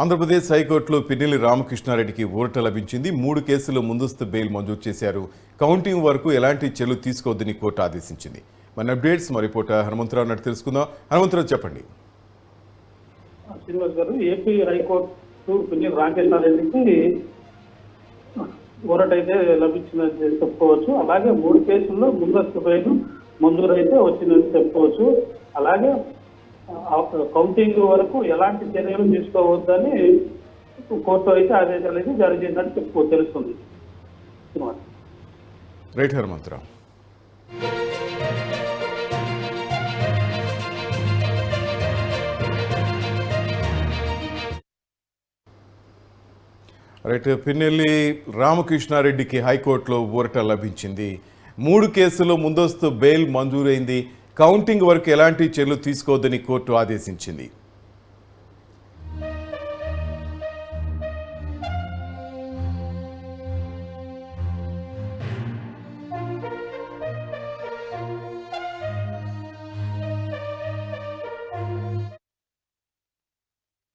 ఆంధ్రప్రదేశ్ హైకోర్టులో పిన్నెల్లి రామకృష్ణారెడ్డికి ఊరట లభించింది. 3 కేసుల్లో ముందస్తు బెయిల్ మంజూరు చేశారు. కౌంటింగ్ వరకు ఎలాంటి చర్యలు తీసుకోవద్దని కోర్టు ఆదేశించింది. మన అప్డేట్స్ మా రిపోర్టర్ హనుమంతరావు నాటి తెలుసుకుందాం. హనుమంతరావు చెప్పండి. శ్రీనివాస్ గారు, ఏపీ హైకోర్టు పిన్నెల్లి రామకృష్ణారెడ్డికి ఊరట అయితే లభించిందని చెప్పుకోవచ్చు. అలాగే 3 కేసుల్లో ముందస్తు బెయిల్ మంజూరు అయితే వచ్చిందని చెప్పుకోవచ్చు. అలాగే కౌంటింగ్ వరకు ఎలాంటి చర్యలు తీసుకోవద్దని కోర్టు అయితే ఆదేశాలు అయితే జారీ చేసినట్టు తెలుస్తుంది. రైట్ హనుమంతరావు. రైట్, పిన్నెల్లి రామకృష్ణారెడ్డికి హైకోర్టులో ఊరట లభించింది. 3 కేసుల్లో ముందస్తు బెయిల్ మంజూరైంది. కౌంటింగ్ వరకు ఎలాంటి చర్యలు తీసుకోవద్దని కోర్టు ఆదేశించింది.